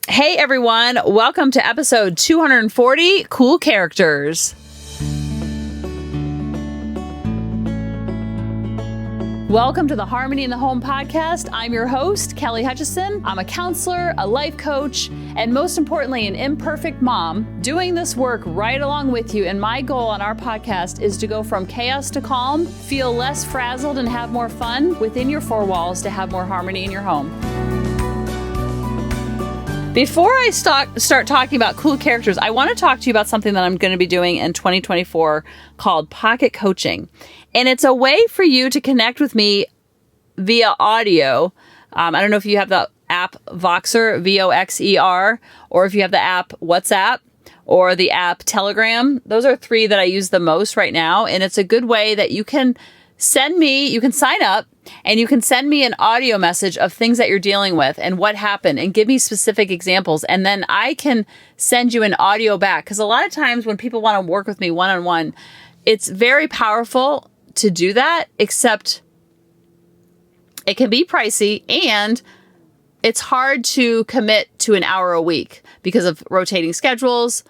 Hey everyone, welcome to episode 240, Cool Characters. Welcome to the Harmony in the Home podcast. I'm your host, Kelly Hutchison. I'm a counselor, a life coach, and most importantly, an imperfect mom doing this work right along with you. And my goal on our podcast is to go from chaos to calm, feel less frazzled, and have more fun within your four walls to have more harmony in your home. Before I start talking about cool characters, I want to talk to you about something that I'm going to be doing in 2024 called pocket coaching. And it's a way for you to connect with me via audio. I don't know if you have the app Voxer, Voxer, or if you have the app WhatsApp or the app Telegram. Those are three that I use the most right now. And it's a good way that you can you can sign up and you can send me an audio message of things that you're dealing with and what happened and give me specific examples. And then I can send you an audio back. Because a lot of times when people want to work with me one-on-one, it's very powerful to do that, except it can be pricey and it's hard to commit to an hour a week because of rotating schedules.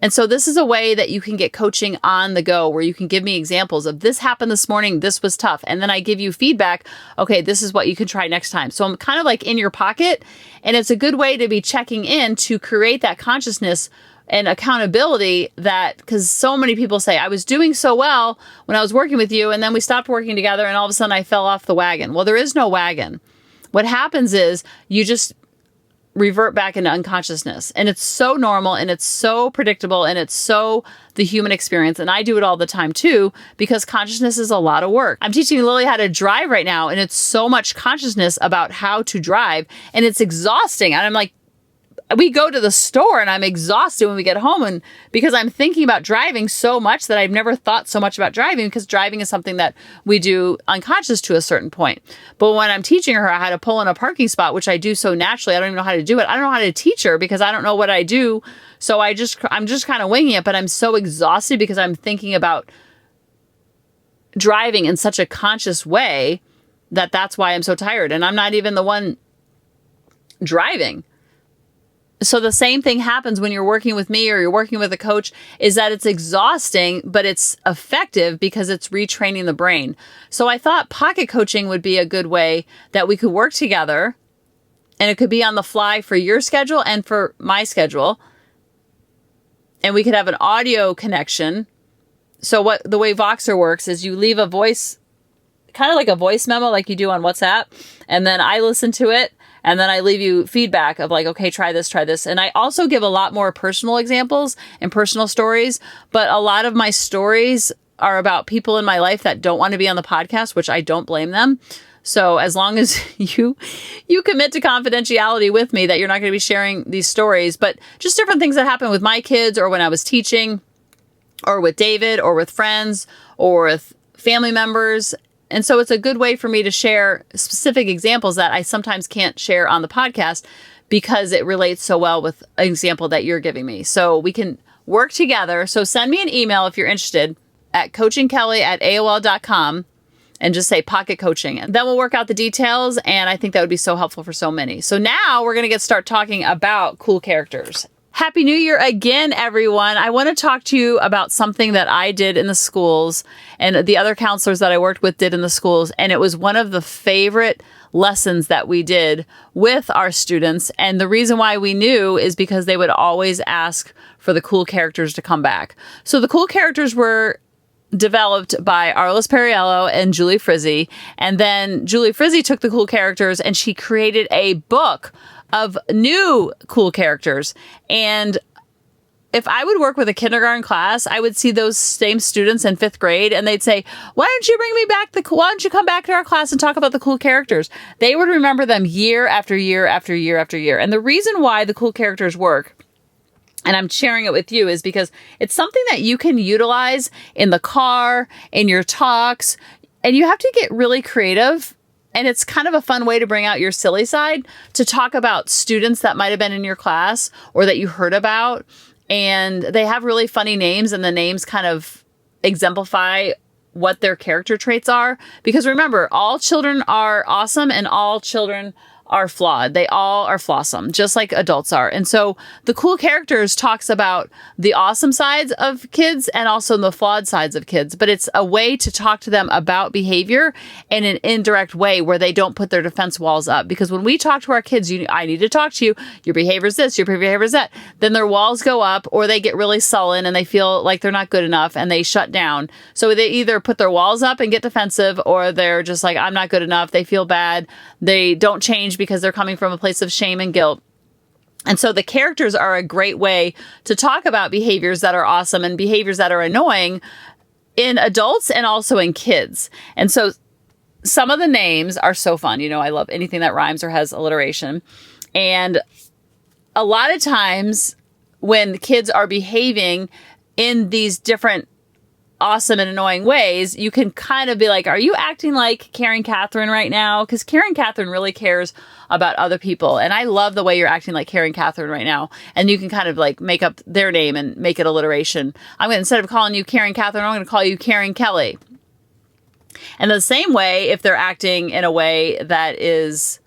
And so this is a way that you can get coaching on the go where you can give me examples of this happened this morning, this was tough. And then I give you feedback. Okay, this is what you can try next time. So I'm kind of like in your pocket, and it's a good way to be checking in to create that consciousness and accountability because so many people say, I was doing so well when I was working with you, and then we stopped working together and all of a sudden I fell off the wagon. Well, there is no wagon. What happens is you just revert back into unconsciousness. And it's so normal and it's so predictable and it's so the human experience. And I do it all the time too, because consciousness is a lot of work. I'm teaching Lily how to drive right now, and it's so much consciousness about how to drive, and it's exhausting. And I'm like, we go to the store and I'm exhausted when we get home, and because I'm thinking about driving so much that I've never thought so much about driving, because driving is something that we do unconscious to a certain point. But when I'm teaching her how to pull in a parking spot, which I do so naturally, I don't even know how to do it. I don't know how to teach her because I don't know what I do. So I'm just kind of winging it, but I'm so exhausted because I'm thinking about driving in such a conscious way that's why I'm so tired. And I'm not even the one driving. So the same thing happens when you're working with me or you're working with a coach, is that it's exhausting, but it's effective because it's retraining the brain. So I thought pocket coaching would be a good way that we could work together, and it could be on the fly for your schedule and for my schedule. And we could have an audio connection. So the way Voxer works is you leave a voice, kind of like a voice memo like you do on WhatsApp, and then I listen to it. And then I leave you feedback of like, okay, try this. And I also give a lot more personal examples and personal stories. But a lot of my stories are about people in my life that don't want to be on the podcast, which I don't blame them. So as long as you commit to confidentiality with me, that you're not going to be sharing these stories, but just different things that happen with my kids or when I was teaching or with David or with friends or with family members. And so it's a good way for me to share specific examples that I sometimes can't share on the podcast because it relates so well with an example that you're giving me. So we can work together. So send me an email if you're interested at coachingkelly@aol.com and just say pocket coaching. And then we'll work out the details. And I think that would be so helpful for so many. So now we're going to start talking about cool characters. Happy New Year again, everyone. I want to talk to you about something that I did in the schools and the other counselors that I worked with did in the schools. And it was one of the favorite lessons that we did with our students. And the reason why we knew is because they would always ask for the cool characters to come back. So the cool characters were developed by Arliss Perriello and Julie Frizzy. And then Julie Frizzy took the cool characters and she created a book of new cool characters. And if I would work with a kindergarten class, I would see those same students in 5th grade and they'd say, why don't you bring me back why don't you come back to our class and talk about the cool characters? They would remember them year after year after year after year. And the reason why the cool characters work, and I'm sharing it with you, is because it's something that you can utilize in the car, in your talks, and you have to get really creative. And it's kind of a fun way to bring out your silly side, to talk about students that might have been in your class or that you heard about. And they have really funny names, and the names kind of exemplify what their character traits are. Because remember, all children are awesome and all children are flawed. They all are flawsome, just like adults are. And so the cool characters talks about the awesome sides of kids and also the flawed sides of kids. But it's a way to talk to them about behavior in an indirect way where they don't put their defense walls up. Because when we talk to our kids, I need to talk to you. Your behavior is this, your behavior is that. Then their walls go up or they get really sullen and they feel like they're not good enough and they shut down. So they either put their walls up and get defensive, or they're just like, I'm not good enough. They feel bad. They don't change because they're coming from a place of shame and guilt. And so the characters are a great way to talk about behaviors that are awesome and behaviors that are annoying in adults and also in kids. And so some of the names are so fun. I love anything that rhymes or has alliteration. And a lot of times when kids are behaving in these different awesome and annoying ways, you can kind of be like, are you acting like Karen Catherine right now? Because Karen Catherine really cares about other people. And I love the way you're acting like Karen Catherine right now. And you can kind of like make up their name and make it alliteration. Instead of calling you Karen Catherine, I'm going to call you Karen Kelly. And the same way, if they're acting in a way that is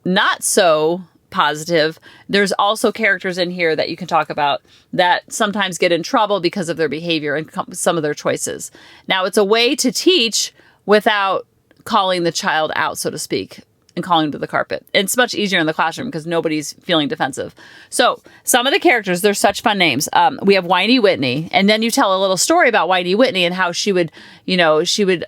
not so positive, there's also characters in here that you can talk about that sometimes get in trouble because of their behavior and some of their choices. Now, it's a way to teach without calling the child out, so to speak, and calling them to the carpet. It's much easier in the classroom because nobody's feeling defensive. So some of the characters, they're such fun names. We have Whiny Whitney, and then you tell a little story about Whiny Whitney and how she would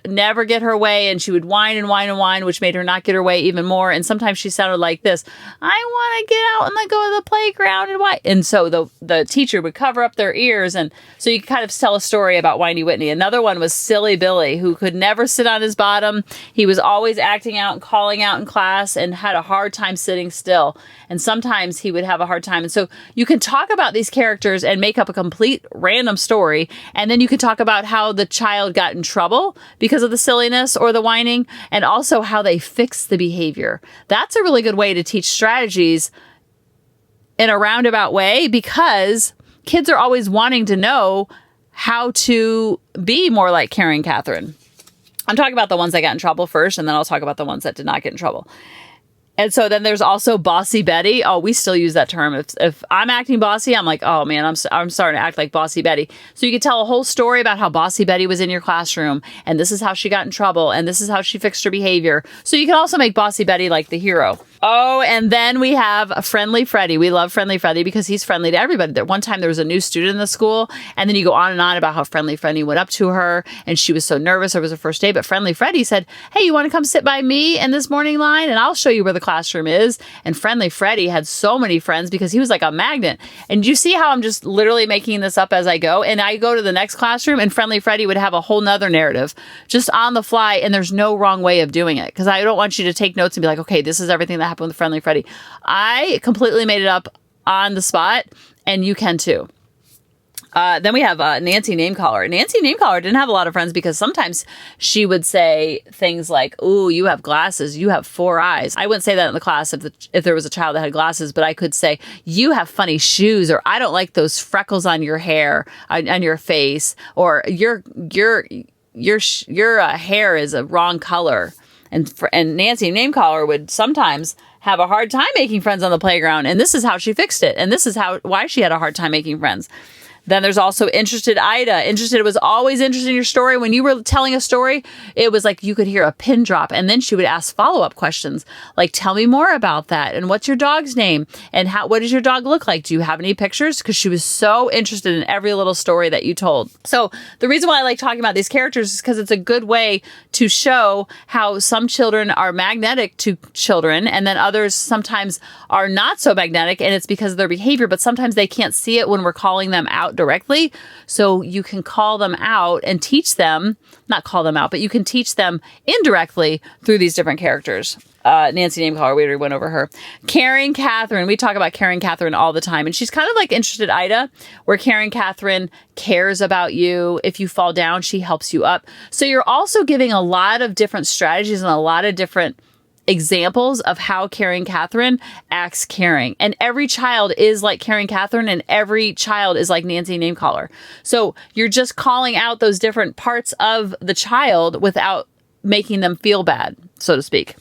never get her way, and she would whine and whine and whine, which made her not get her way even more. And sometimes she sounded like this: I want to get out and go to the playground and whine. And so the teacher would cover up their ears. And so you kind of tell a story about Whiny Whitney. Another one was Silly Billy, who could never sit on his bottom. He was always acting out and calling out in class and had a hard time sitting still. And sometimes he would have a hard time. And so you can talk about these characters and make up a complete random story. And then you can talk about how the child got in trouble because of the silliness or the whining, and also how they fixed the behavior. That's a really good way to teach strategies in a roundabout way, because kids are always wanting to know how to be more like Karen Catherine. I'm talking about the ones that got in trouble first, and then I'll talk about the ones that did not get in trouble. And so then there's also Bossy Betty. Oh, we still use that term. If I'm acting bossy, I'm like, oh man, I'm starting to act like Bossy Betty. So you could tell a whole story about how Bossy Betty was in your classroom, and this is how she got in trouble, and this is how she fixed her behavior. So you can also make Bossy Betty like the hero. Oh, and then we have Friendly Freddy. We love Friendly Freddy because he's friendly to everybody. One time there was a new student in the school, and then you go on and on about how Friendly Freddy went up to her, and she was so nervous. It was her first day, but Friendly Freddy said, hey, you want to come sit by me in this morning line, and I'll show you where the classroom is. And Friendly Freddy had so many friends because he was like a magnet. And you see how I'm just literally making this up as I go? And I go to the next classroom, and Friendly Freddy would have a whole nother narrative just on the fly, and there's no wrong way of doing it, because I don't want you to take notes and be like, okay, this is everything that happened with Friendly Freddy. I completely made it up on the spot, and you can too. Then we have Nancy Namecaller. Nancy Namecaller didn't have a lot of friends because sometimes she would say things like, ooh, you have glasses, you have 4 eyes. I wouldn't say that in the class if there was a child that had glasses, but I could say, you have funny shoes, or I don't like those freckles on your hair, on your face, or your hair is a wrong color. And Nancy Namecaller would sometimes have a hard time making friends on the playground, and this is how she fixed it, and this is why she had a hard time making friends. Then there's also Interested Ida. Interested was always interested in your story. When you were telling a story, it was like you could hear a pin drop, and then she would ask follow-up questions like, tell me more about that, and what's your dog's name, and what does your dog look like? Do you have any pictures? Because she was so interested in every little story that you told. So the reason why I like talking about these characters is because it's a good way to show how some children are magnetic to children, and then others sometimes are not so magnetic, and it's because of their behavior, but sometimes they can't see it when we're calling them out directly. So you can call them out and teach them, not call them out, but you can teach them indirectly through these different characters. Nancy Namecaller, we already went over her. Karen Catherine, we talk about Karen Catherine all the time, and she's kind of like Interested Ida, where Karen Catherine cares about you. If you fall down, she helps you up. So you're also giving a lot of different strategies and a lot of different examples of how Karen Catherine acts caring. And every child is like Karen Catherine, and every child is like Nancy Namecaller. So you're just calling out those different parts of the child without making them feel bad, so to speak.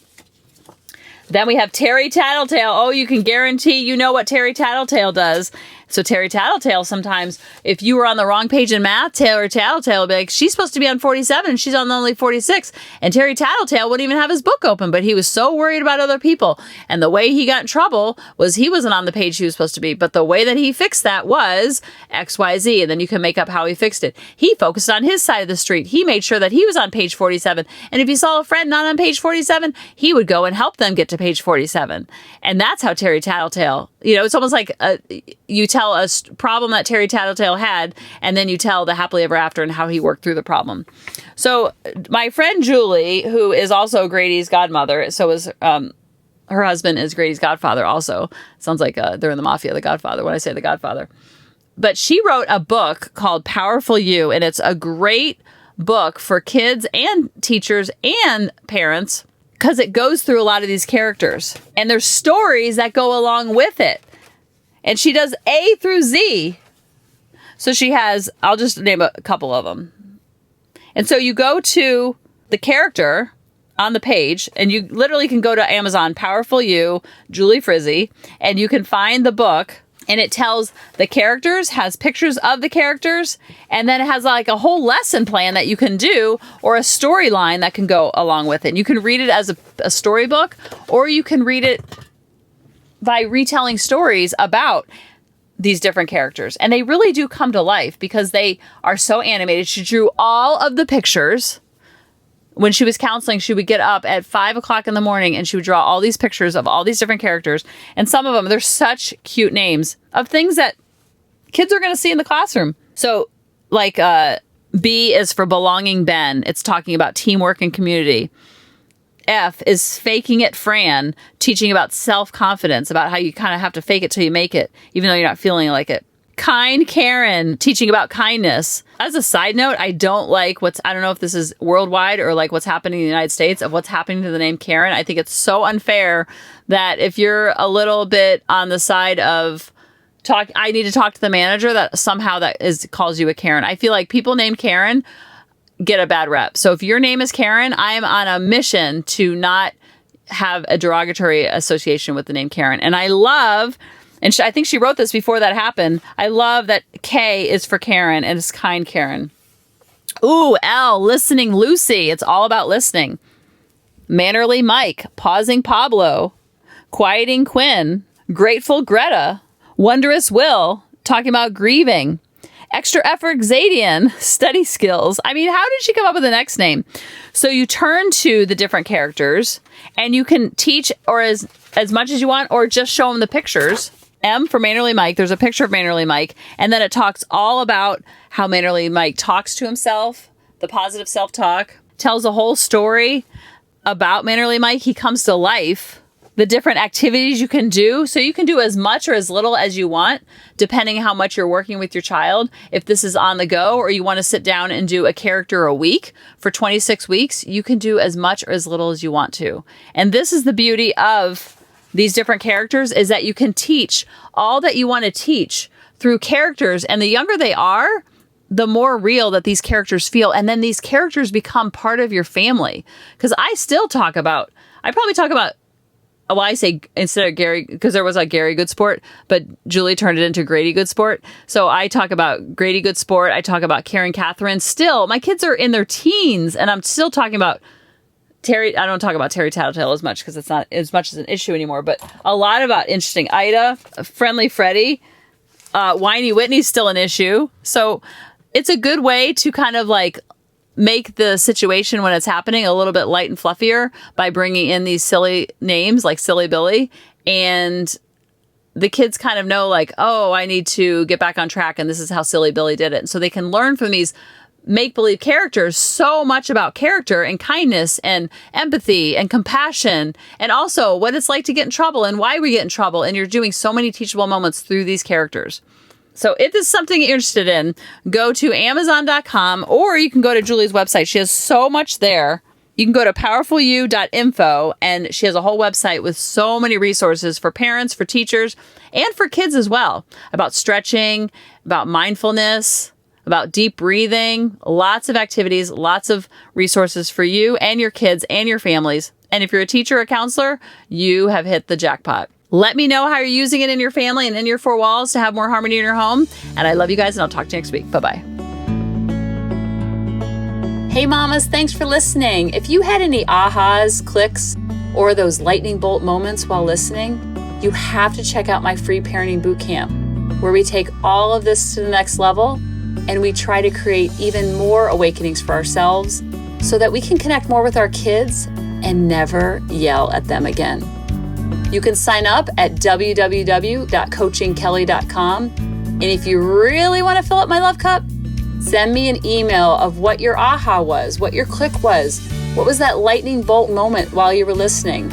Then we have Terry Tattletale. Oh, you can guarantee you know what Terry Tattletale does. So Terry Tattletale, sometimes if you were on the wrong page in math, Terry Tattletale would be like, she's supposed to be on 47 and she's on only 46. And Terry Tattletale wouldn't even have his book open, but he was so worried about other people. And the way he got in trouble was he wasn't on the page he was supposed to be. But the way that he fixed that was XYZ. And then you can make up how he fixed it. He focused on his side of the street. He made sure that he was on page 47. And if he saw a friend not on page 47, he would go and help them get to page 47. And that's how Terry Tattletale, it's almost like you tell a problem that Terry Tattletale had, and then you tell the happily ever after and how he worked through the problem. So my friend Julie, who is also Grady's godmother, so is her husband is Grady's godfather also. Sounds like they're in the mafia, the Godfather, when I say the Godfather. But she wrote a book called Powerful You, and it's a great book for kids and teachers and parents because it goes through a lot of these characters. And there's stories that go along with it. And she does A through Z. So she has, I'll just name a couple of them. And so you go to the character on the page, and you literally can go to Amazon, Powerful You, Julie Frizzy, and you can find the book. And it tells the characters, has pictures of the characters, and then it has like a whole lesson plan that you can do or a storyline that can go along with it. And you can read it as a storybook, or you can read it by retelling stories about these different characters. And they really do come to life because they are so animated. She drew all of the pictures. When she was counseling, she would get up at 5 o'clock in the morning and she would draw all these pictures of all these different characters. And some of them, they're such cute names of things that kids are going to see in the classroom. So like B is for Belonging Ben. It's talking about teamwork and community. F is Faking It Fran, teaching about self-confidence, about how you kind of have to fake it till you make it, even though you're not feeling like it. Kind Karen, teaching about kindness. As a side note, I don't know if this is worldwide or like what's happening in the United States of what's happening to the name Karen. I think it's so unfair that if you're a little bit on the side of I need to talk to the manager, that somehow calls you a Karen. I feel like people named Karen get a bad rep. So if your name is Karen, I am on a mission to not have a derogatory association with the name Karen. And I love, and I think she wrote this before that happened, I love that K is for Karen and it's Kind Karen. Ooh, L, Listening Lucy. It's all about listening. Mannerly Mike, Pausing Pablo, Quieting Quinn, Grateful Greta, Wondrous Will, talking about grieving. Extra Effort Xadian, Study Skills. I mean, how did she come up with the next name? So you turn to the different characters and you can teach or as much as you want or just show them the pictures. M for Mannerly Mike. There's a picture of Mannerly Mike. And then it talks all about how Mannerly Mike talks to himself, the positive self-talk, tells a whole story about Mannerly Mike. He comes to life. The different activities you can do. So you can do as much or as little as you want, depending how much you're working with your child. If this is on the go or you want to sit down and do a character a week for 26 weeks, you can do as much or as little as you want to. And this is the beauty of these different characters, is that you can teach all that you want to teach through characters. And the younger they are, the more real that these characters feel. And then these characters become part of your family. Because I probably talk about, well, I say instead of Gary, because there was a Gary Goodsport, but Julie turned it into Grady Goodsport. So I talk about Grady Goodsport. I talk about Karen Catherine. Still, my kids are in their teens, and I'm still talking about Terry. I don't talk about Terry Tattletale as much because it's not as much as an issue anymore, but a lot about Interesting Ida, Friendly Freddy, Whiny Whitney's still an issue. So it's a good way to kind of like make the situation when it's happening a little bit light and fluffier by bringing in these silly names like Silly Billy, and the kids kind of know like, oh, I need to get back on track and this is how Silly Billy did it. And so they can learn from these make-believe characters so much about character and kindness and empathy and compassion, and also what it's like to get in trouble and why we get in trouble. And you're doing so many teachable moments through these characters. So if this is something you're interested in, go to Amazon.com or you can go to Julie's website. She has so much there. You can go to powerfulyou.info and she has a whole website with so many resources for parents, for teachers, and for kids as well, about stretching, about mindfulness, about deep breathing, lots of activities, lots of resources for you and your kids and your families And if you're a teacher or counselor, you have hit the jackpot. Let me know how you're using it in your family and in your four walls to have more harmony in your home. And I love you guys, and I'll talk to you next week. Bye-bye. Hey mamas, thanks for listening. If you had any ahas, clicks, or those lightning bolt moments while listening, you have to check out my free parenting bootcamp, where we take all of this to the next level and we try to create even more awakenings for ourselves so that we can connect more with our kids and never yell at them again. You can sign up at www.coachingkelly.com. And if you really want to fill up my love cup, send me an email of what your aha was, what your click was, what was that lightning bolt moment while you were listening.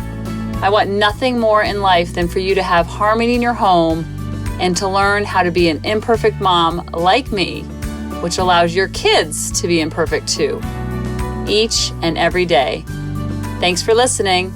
I want nothing more in life than for you to have harmony in your home and to learn how to be an imperfect mom like me, which allows your kids to be imperfect too, each and every day. Thanks for listening.